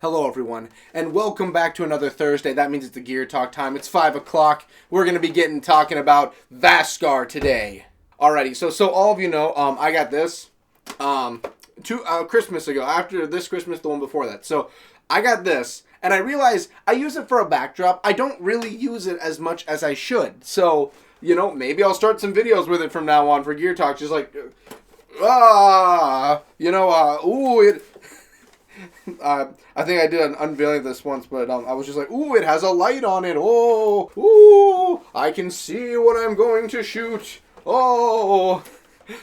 Hello everyone, and welcome back to another Thursday. That means it's the Gear Talk time. It's 5 o'clock. We're going to be talking about Vasgar today. Alrighty, so all of you know, I got this Christmas ago. After this Christmas, the one before that. So I got this, and I realized I use it for a backdrop. I don't really use it as much as I should. So, maybe I'll start some videos with it from now on for Gear Talk. Just like, I think I did an unveiling of this once, but I was just like, ooh, it has a light on it. Oh, ooh, I can see what I'm going to shoot. Oh.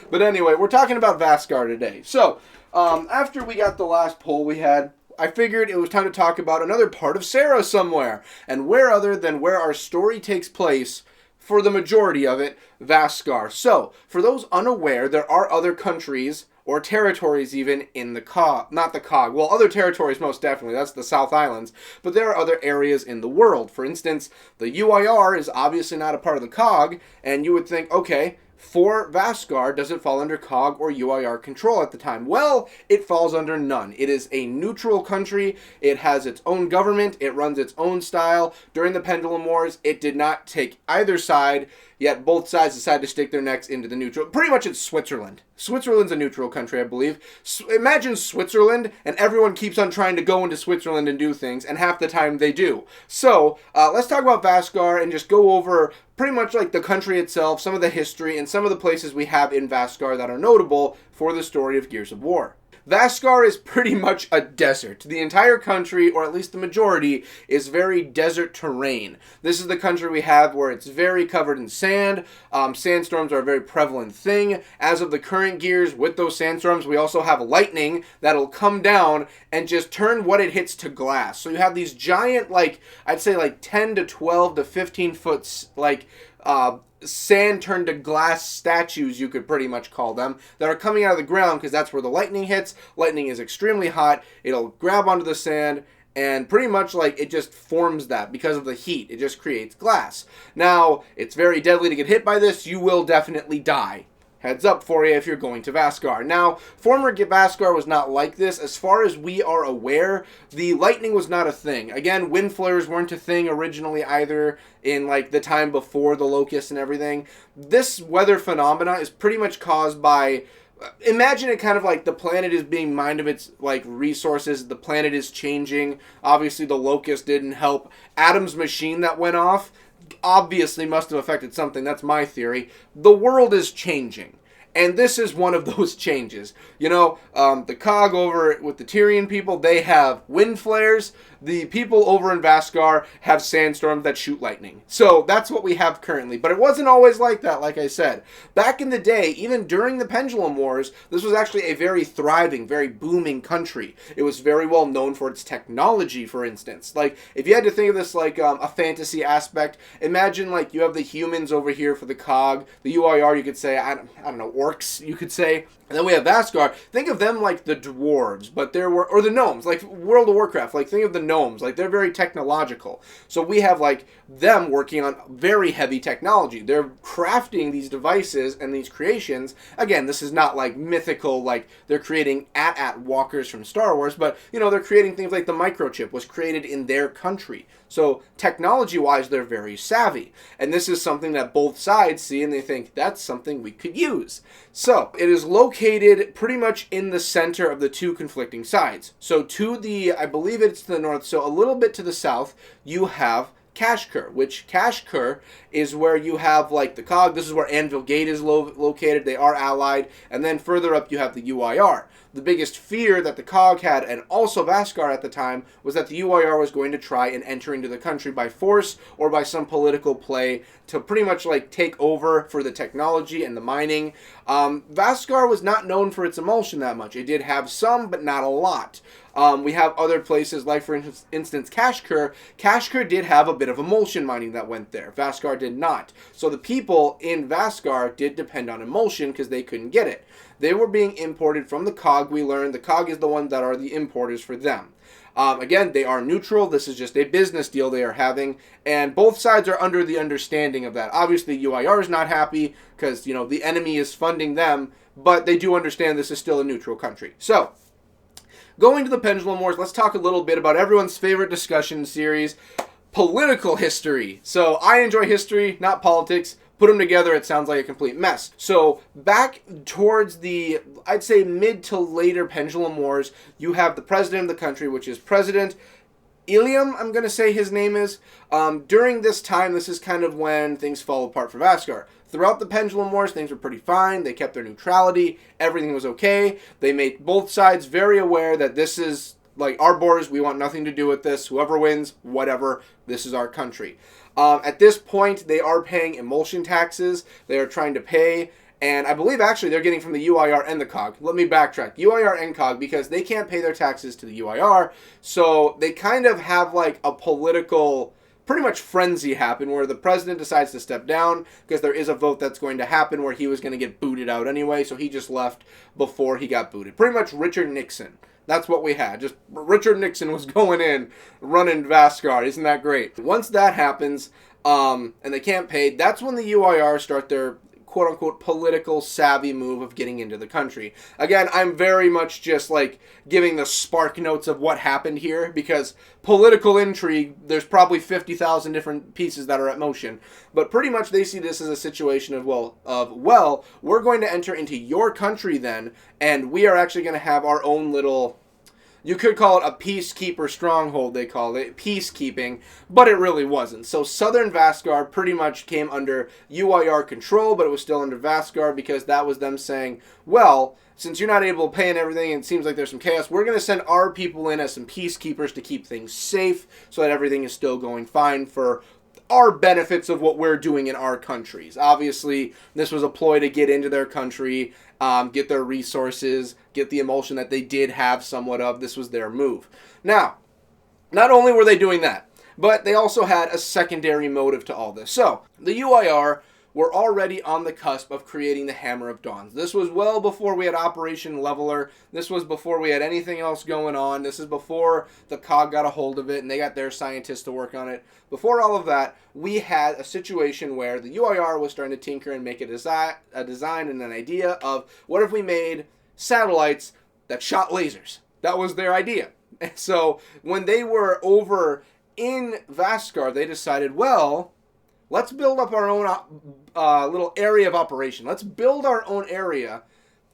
But anyway, we're talking about Vasgar today. So, after we got the last poll we had, I figured it was time to talk about another part of Sera somewhere. And where other than where our story takes place, for the majority of it, Vasgar. So, for those unaware, there are other countries or territories even in the Cog. Not the Cog. Well, other territories most definitely. That's the South Islands. But there are other areas in the world. For instance, the UIR is obviously not a part of the Cog, and you would think, okay, for Vasgar, does it fall under COG or UIR control at the time? Well, it falls under none. It is a neutral country. It has its own government. It runs its own style. During the Pendulum Wars, it did not take either side, yet both sides decided to stick their necks into the neutral. Pretty much it's Switzerland. Switzerland's a neutral country, I believe. Imagine Switzerland, and everyone keeps on trying to go into Switzerland and do things, and half the time they do. So, let's talk about Vasgar and just go over pretty much like the country itself, some of the history, and some of the places we have in Vasgar that are notable for the story of Gears of War. Vasgar is pretty much a desert. The entire country, or at least the majority, is very desert terrain. This is the country we have where it's very covered in sand. Sandstorms are a very prevalent thing. As of the current Gears, with those sandstorms, we also have lightning that'll come down and just turn what it hits to glass. So you have these giant, I'd say 10 to 12 to 15 foot, sand turned to glass statues, you could pretty much call them, that are coming out of the ground because that's where the lightning hits. Lightning is extremely hot. It'll grab onto the sand and pretty much it just forms that because of the heat. It just creates glass. Now, it's very deadly to get hit by this. You will definitely die. Heads up for you if you're going to Vasgar. Now, former Vasgar was not like this. As far as we are aware, the lightning was not a thing. Again, wind flares weren't a thing originally either in the time before the locusts and everything. This weather phenomena is pretty much caused by, imagine it kind of like the planet is being mined of its resources. The planet is changing. Obviously, the locust didn't help. Adam's machine that went off obviously must have affected something. That's my theory. The world is changing. And this is one of those changes. The COG over with the Tyrian people, they have wind flares. The people over in Vasgar have sandstorms that shoot lightning. So that's what we have currently. But it wasn't always like that, like I said. Back in the day, even during the Pendulum Wars, this was actually a very thriving, very booming country. It was very well known for its technology, for instance. If you had to think of this a fantasy aspect, imagine you have the humans over here for the COG, the UIR, you could say, I don't know, orcs, you could say. And then we have Vasgar. Think of them like the dwarves, but or the gnomes, like World of Warcraft. Think of the gnomes, they're very technological. So we have them working on very heavy technology. They're crafting these devices and these creations. Again, this is not mythical, they're creating AT-AT walkers from Star Wars, but they're creating things like the microchip was created in their country. So technology-wise, they're very savvy. And this is something that both sides see and they think that's something we could use. So it is located pretty much in the center of the two conflicting sides. So to the, I believe it's to the north, so a little bit to the south, you have Kashkur, which Kashkur is where you have the COG. This is where Anvil Gate is located. They are allied. And then further up you have the UIR. The biggest fear that the COG had, and also Vasgar at the time, was that the UIR was going to try and enter into the country by force or by some political play to pretty much take over for the technology and the mining. Vasgar was not known for its emulsion that much. It did have some, but not a lot. We have other places like, for instance, Kashkur. Kashkur did have a bit of emulsion mining that went there. Vasgar did not. So the people in Vasgar did depend on emulsion because they couldn't get it. They were being imported from the COG, we learned. The COG is the one that are the importers for them. Again, they are neutral. This is just a business deal they are having, and both sides are under the understanding of that. Obviously, UIR is not happy because, the enemy is funding them, but they do understand this is still a neutral country. So, going to the Pendulum Wars, let's talk a little bit about everyone's favorite discussion series, political history. So I enjoy history, not politics. Put them together, it sounds like a complete mess. So back towards the, I'd say mid to later Pendulum Wars, you have the president of the country, which is President Ilium, I'm going to say his name is. During this time, this is kind of when things fall apart for Vasgar. Throughout the Pendulum Wars, things were pretty fine. They kept their neutrality. Everything was okay. They made both sides very aware that this is, like, our borders. We want nothing to do with this. Whoever wins, whatever. This is our country. At this point, they are paying emulsion taxes. They are trying to pay, and I believe actually they're getting from the UIR and the COG. Let me backtrack. UIR and COG, because they can't pay their taxes to the UIR, so they kind of have like a political, pretty much frenzy happen where the president decides to step down because there is a vote that's going to happen where he was going to get booted out anyway, so he just left before he got booted. Pretty much Richard Nixon. That's what we had. Just Richard Nixon was going in, running Vasgar. Isn't that great? Once that happens, and they can't pay, that's when the UIR start their quote-unquote political savvy move of getting into the country. Again, I'm very much just like giving the spark notes of what happened here because political intrigue, there's probably 50,000 different pieces that are at motion. But pretty much they see this as a situation of, well, we're going to enter into your country then, and we are actually going to have our own little, you could call it a peacekeeper stronghold, they call it, peacekeeping, but it really wasn't. So Southern Vasgar pretty much came under UIR control, but it was still under Vasgar because that was them saying, well, since you're not able to pay and everything, and it seems like there's some chaos, we're going to send our people in as some peacekeepers to keep things safe so that everything is still going fine for our benefits of what we're doing in our countries. Obviously, this was a ploy to get into their country, get their resources, get the emulsion that they did have somewhat of. This was their move. Now, not only were they doing that, but they also had a secondary motive to all this. So, the UIR were already on the cusp of creating the Hammer of Dawns. This was well before we had Operation Leveler. This was before we had anything else going on. This is before the COG got a hold of it and they got their scientists to work on it. Before all of that, we had a situation where the UIR was starting to tinker and make a design and an idea of what if we made satellites that shot lasers. That was their idea. And so when they were over in Vasgar, they decided, well, let's build up our own little area of operation. Let's build our own area.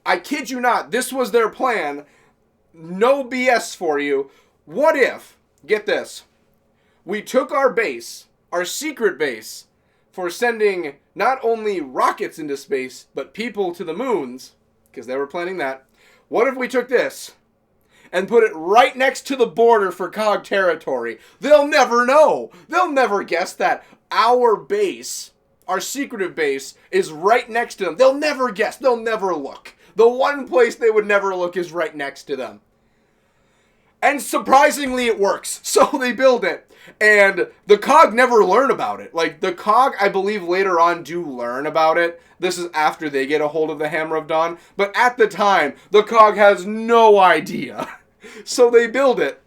I kid you not, this was their plan. No BS for you. What if, get this, we took our base, our secret base, for sending not only rockets into space, but people to the moons, because they were planning that. What if we took this and put it right next to the border for COG territory? They'll never know. They'll never guess that our base, our secretive base, is right next to them. They'll never guess. They'll never look. The one place they would never look is right next to them. And surprisingly, it works. So they build it. And the COG never learn about it. Like, the COG, I believe, later on do learn about it. This is after they get a hold of the Hammer of Dawn. But at the time, the COG has no idea. So they build it.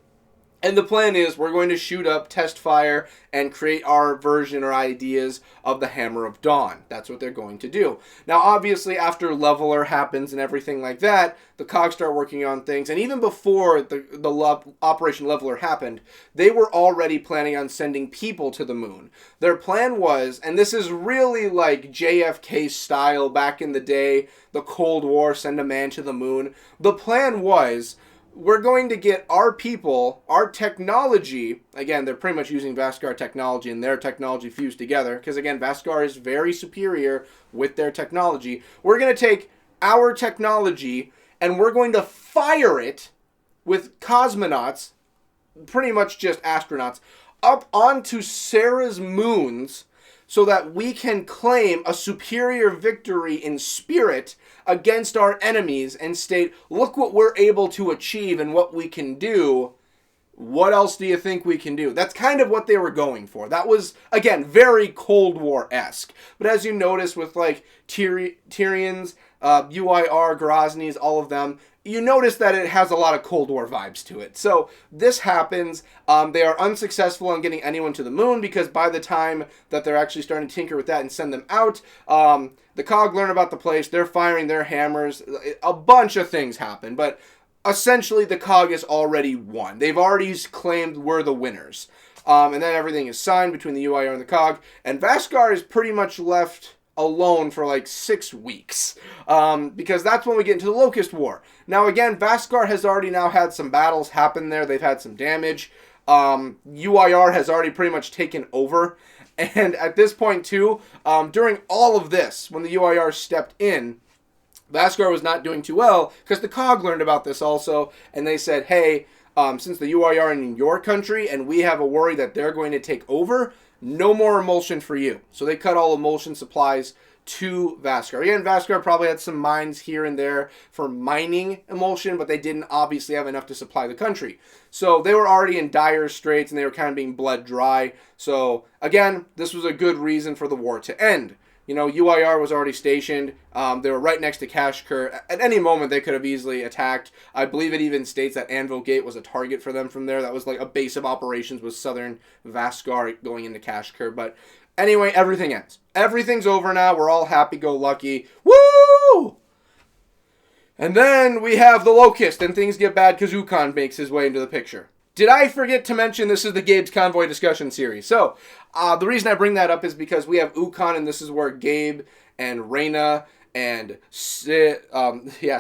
And the plan is we're going to shoot up, test fire, and create our version or ideas of the Hammer of Dawn. That's what they're going to do. Now, obviously, after Leveler happens and everything like that, the COG start working on things. And even before the Operation Leveler happened, they were already planning on sending people to the moon. Their plan was, and this is really like JFK style back in the day, the Cold War, send a man to the moon. The plan was, we're going to get our people, our technology, again, they're pretty much using Vasgar technology and their technology fused together, because again, Vasgar is very superior with their technology. We're going to take our technology and we're going to fire it with cosmonauts, pretty much just astronauts, up onto Sera's moons so that we can claim a superior victory in spirit against our enemies and state, look what we're able to achieve and what we can do. What else do you think we can do? That's kind of what they were going for. That was, again, very Cold War-esque. But as you notice with, like, Tyrians, UIR, Grozny's, all of them, you notice that it has a lot of Cold War vibes to it. So this happens. They are unsuccessful in getting anyone to the moon because by the time that they're actually starting to tinker with that and send them out, the COG learn about the place. They're firing their hammers. A bunch of things happen. But essentially the COG has already won. They've already claimed we're the winners. And then everything is signed between the UIR and the COG, and Vasgar is pretty much left alone for like 6 weeks, because that's when we get into the Locust War. Now again, Vasgar has already now had some battles happen there. They've had some damage. UIR has already pretty much taken over, and at this point too, during all of this, when the UIR stepped in, Vasgar was not doing too well because the COG learned about this also, and they said, hey, since the UIR are in your country and we have a worry that they're going to take over, no more emulsion for you. So they cut all emulsion supplies to Vasgar. Again, Vasgar probably had some mines here and there for mining emulsion, but they didn't obviously have enough to supply the country. So they were already in dire straits and they were kind of being bled dry. So again, this was a good reason for the war to end. You know, UIR was already stationed. They were right next to Kashkir. At any moment, they could have easily attacked. I believe it even states that Anvil Gate was a target for them from there. That was like a base of operations with southern Vasgar going into Kashkir. But anyway, everything ends. Everything's over now. We're all happy-go-lucky. Woo! And then we have the Locust, and things get bad because Ukon makes his way into the picture. Did I forget to mention this is the Gabe's Convoy discussion series? So, the reason I bring that up is because we have Ukon, and this is where Gabe and Reyna and Sid,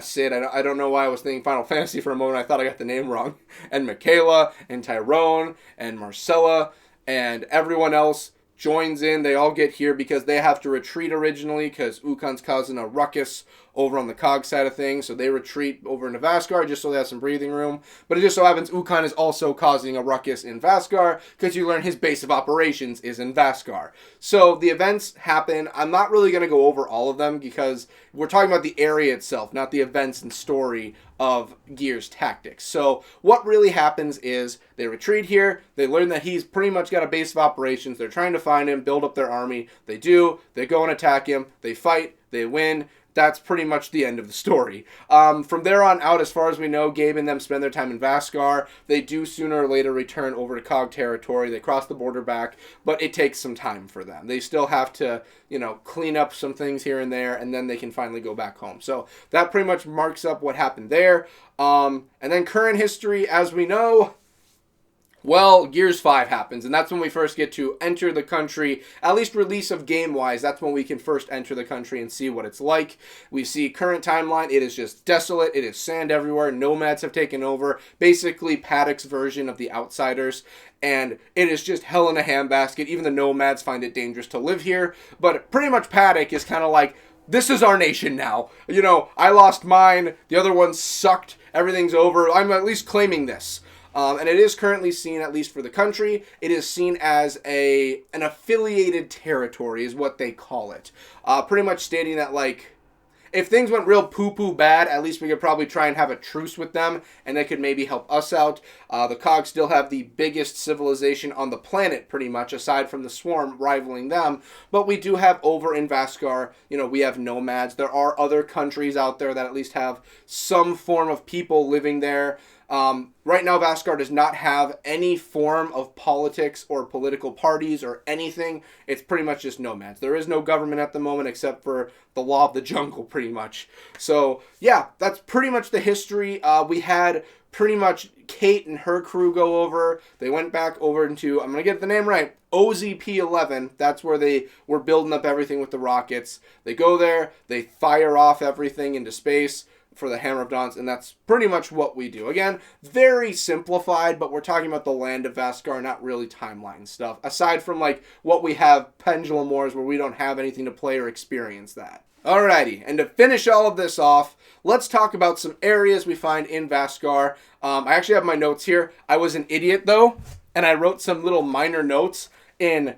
Sid, I don't know why I was thinking Final Fantasy for a moment, I thought I got the name wrong, and Michaela, and Tyrone, and Marcella, and everyone else joins in. They all get here because they have to retreat originally because Ukon's causing a ruckus over on the COG side of things, so they retreat over into Vasgar just so they have some breathing room. But it just so happens Ukon is also causing a ruckus in Vasgar because you learn his base of operations is in Vasgar. So the events happen. I'm not really going to go over all of them because we're talking about the area itself, not the events and story of Gear's tactics. So what really happens is they retreat here. They learn that he's pretty much got a base of operations. They're trying to find him, build up their army. They do. They go and attack him. They fight. They win. That's pretty much the end of the story. From there on out, as far as we know, Gabe and them spend their time in Vasgar. They do sooner or later return over to COG territory. They cross the border back, but it takes some time for them. They still have to, clean up some things here and there, and then they can finally go back home. So that pretty much marks up what happened there. And then current history, as we know, well, Gears 5 happens, and that's when we first get to enter the country, at least release of game-wise, that's when we can first enter the country and see what it's like. We see current timeline, it is just desolate, it is sand everywhere, Nomads have taken over, basically Paduk's version of the Outsiders, and it is just hell in a handbasket. Even the Nomads find it dangerous to live here, but pretty much Paduk is kind of like, this is our nation now. I lost mine, the other one sucked, everything's over, I'm at least claiming this. And it is currently seen, at least for the country, it is seen as an affiliated territory is what they call it. Pretty much stating that, if things went real poo-poo bad, at least we could probably try and have a truce with them, and they could maybe help us out. The COG still have the biggest civilization on the planet, pretty much, aside from the Swarm rivaling them. But we do have over in Vasgar, we have Nomads. There are other countries out there that at least have some form of people living there. Right now, Vasgar does not have any form of politics or political parties or anything. It's pretty much just Nomads. There is no government at the moment except for the law of the jungle, pretty much. So, yeah, that's pretty much the history. We had pretty much Kate and her crew go over. They went back over into, I'm going to get the name right, OZP-11. That's where they were building up everything with the rockets. They go there, they fire off everything into space for the Hammer of Dawns, and that's pretty much what we do. Again, very simplified, but we're talking about the land of Vasgar, not really timeline stuff. Aside from, what we have Pendulum Wars, where we don't have anything to play or experience that. Alrighty, and to finish all of this off, let's talk about some areas we find in Vasgar. I actually have my notes here. I was an idiot, though, and I wrote some little minor notes in,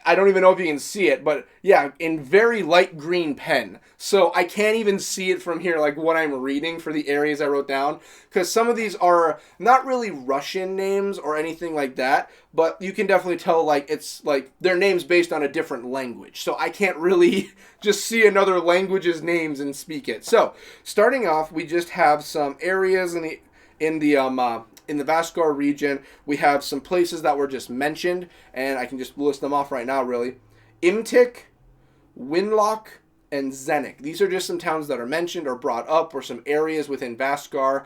I don't even know if you can see it, but yeah, in very light green pen. So I can't even see it from here, what I'm reading for the areas I wrote down. Because some of these are not really Russian names or anything like that, but you can definitely tell, it's, their names based on a different language. So I can't really just see another language's names and speak it. So, starting off, we just have some areas in the Vasgar region. We have some places that were just mentioned, and I can just list them off right now, really. Imtik, Winlock, and Zenik. These are just some towns that are mentioned or brought up, or some areas within Vasgar.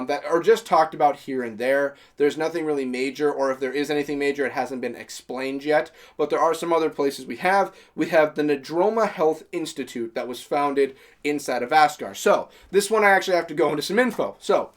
that are just talked about here and there. There's nothing really major, or if there is anything major, it hasn't been explained yet. But there are some other places we have. We have the Nadroma Health Institute that was founded inside of Vasgar. So this one I actually have to go into some info. So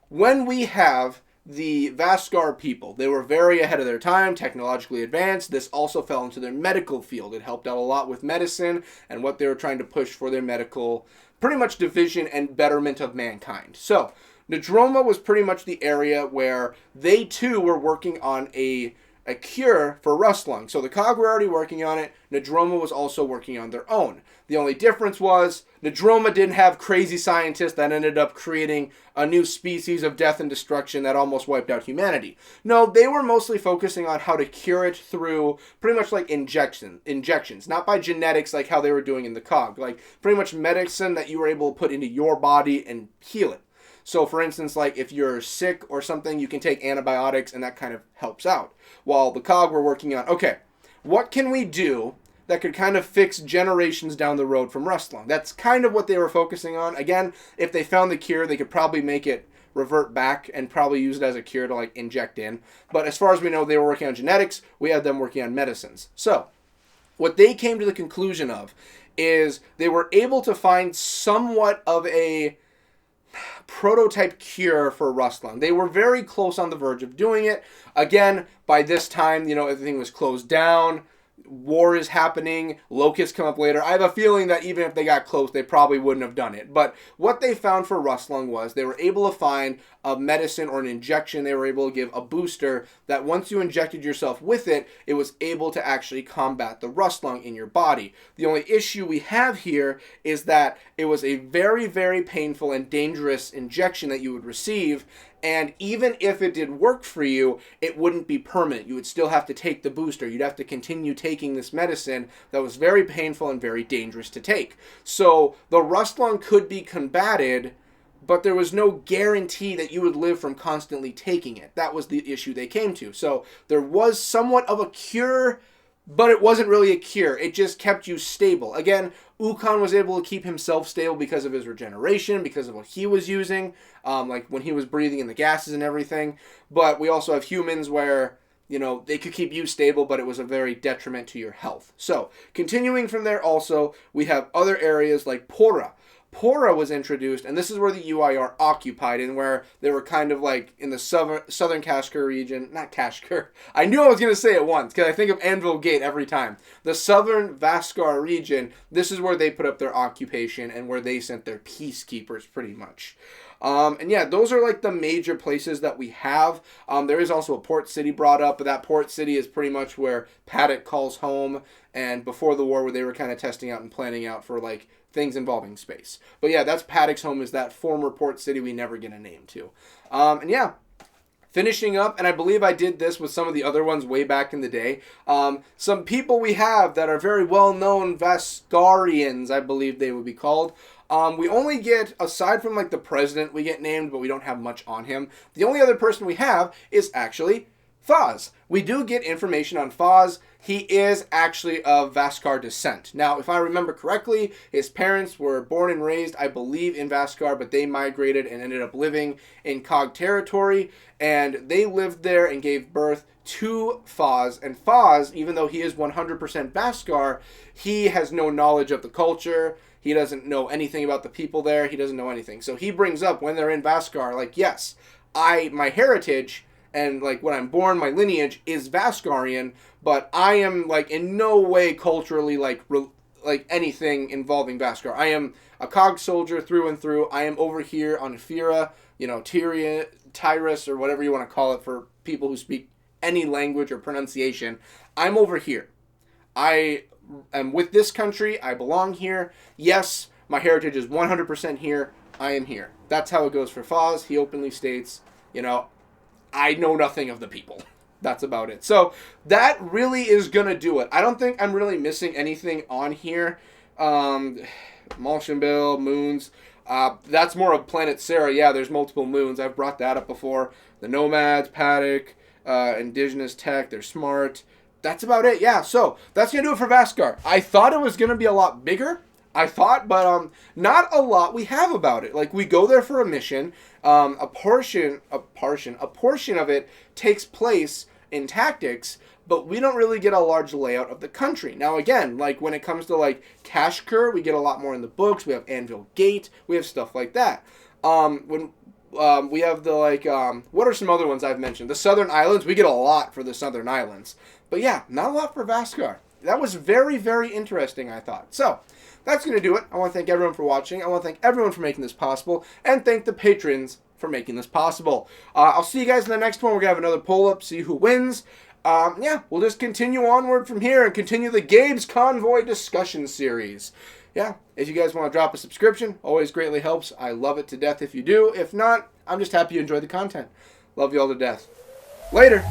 when we have the Vasgar people, they were very ahead of their time, technologically advanced. This also fell into their medical field. It helped out a lot with medicine and what they were trying to push for their medical, pretty much division and betterment of mankind. So Nadroma was pretty much the area where they too were working on a cure for rust lung. So the Cog were already working on it. Nadroma was also working on their own. The only difference was Nadroma didn't have crazy scientists that ended up creating a new species of death and destruction that almost wiped out humanity. No, they were mostly focusing on how to cure it through pretty much like injections, not by genetics like how they were doing in the Cog. Like pretty much medicine that you were able to put into your body and heal it. So for instance, like if you're sick or something, you can take antibiotics and that kind of helps out. While the Cog were working on, okay, what can we do that could kind of fix generations down the road from rust lung? That's kind of what they were focusing on. Again, if they found the cure, they could probably make it revert back and probably use it as a cure to like inject in. But as far as we know, they were working on genetics. We had them working on medicines. So what they came to the conclusion of is they were able to find somewhat of a prototype cure for rust lung. They were very close on the verge of doing it. Again, by this time, everything was closed down. War is happening. Locusts come up later. I have a feeling that even if they got close, they probably wouldn't have done it. But what they found for rust lung was they were able to find a medicine or an injection. They were able to give a booster that once you injected yourself with it, it was able to actually combat the rust lung in your body. The only issue we have here is that it was a very, very painful and dangerous injection that you would receive. And even if it did work for you, it wouldn't be permanent. You would still have to take the booster. You'd have to continue taking this medicine that was very painful and very dangerous to take. So the rust lung could be combated, but there was no guarantee that you would live from constantly taking it. That was the issue they came to. So there was somewhat of a cure, but it wasn't really a cure. It just kept you stable. Again, Ukon was able to keep himself stable because of his regeneration, because of what he was using, like when he was breathing in the gases and everything. But we also have humans where, they could keep you stable, but it was a very detriment to your health. So, continuing from there also, we have other areas like Pora. Pora was introduced, and this is where the UIR occupied, and where they were kind of like in the southern Kashgar region. Not Kashgar. I knew I was going to say it once, because I think of Anvil Gate every time. The southern Vasgar region, this is where they put up their occupation, and where they sent their peacekeepers, pretty much. And yeah, those are like the major places that we have. There is also a port city brought up, but that port city is pretty much where Paduk calls home, and before the war where they were kind of testing out and planning out for like things involving space. But yeah, that's Paduk's home, is that former port city we never get a name to. And yeah, finishing up, and I believe I did this with some of the other ones way back in the day. Some people we have that are very well-known Vasgarians, I believe they would be called. We only get, aside from like the president we get named, but we don't have much on him. The only other person we have is actually Faz. We do get information on Faz. He is actually of Vasgar descent. Now, if I remember correctly, his parents were born and raised, I believe, in Vasgar, but they migrated and ended up living in Cog territory, and they lived there and gave birth to Faz. And Faz, even though he is 100% Vasgar, he has no knowledge of the culture. He doesn't know anything about the people there. He doesn't know anything. So he brings up when they're in Vasgar, like, yes, my heritage and like when I'm born, my lineage is Vasgarian, but I am like in no way culturally like anything involving Vasgar. I am a Cog soldier through and through. I am over here on Ephira, Tyria, Tyrus, or whatever you want to call it for people who speak any language or pronunciation. I'm over here. I am with this country. I belong here. Yes, my heritage is 100% here. I am here. That's how it goes for Faz. He openly states, I know nothing of the people. That's about it. So that really is going to do it. I don't think I'm really missing anything on here. Malshinbill, moons. That's more of planet Sera. Yeah, there's multiple moons. I've brought that up before. The Nomads, Paduk, indigenous tech. They're smart. That's about it. Yeah, so that's going to do it for Vasgar. I thought it was going to be a lot bigger. I thought, but not a lot we have about it. Like, we go there for a mission. A portion of it takes place in tactics, but we don't really get a large layout of the country. Now, again, like, when it comes to, like, Kashkur, we get a lot more in the books. We have Anvil Gate. We have stuff like that. When we have the, like, what are some other ones I've mentioned? The Southern Islands. We get a lot for the Southern Islands. But, yeah, not a lot for Vasgar. That was very, very interesting, I thought. So, that's going to do it. I want to thank everyone for watching. I want to thank everyone for making this possible. And thank the patrons for making this possible. I'll see you guys in the next one. We're going to have another poll-up, see who wins. Yeah, we'll just continue onward from here and continue the Gabe's Convoy discussion series. Yeah, if you guys want to drop a subscription, always greatly helps. I love it to death if you do. If not, I'm just happy you enjoy the content. Love you all to death. Later.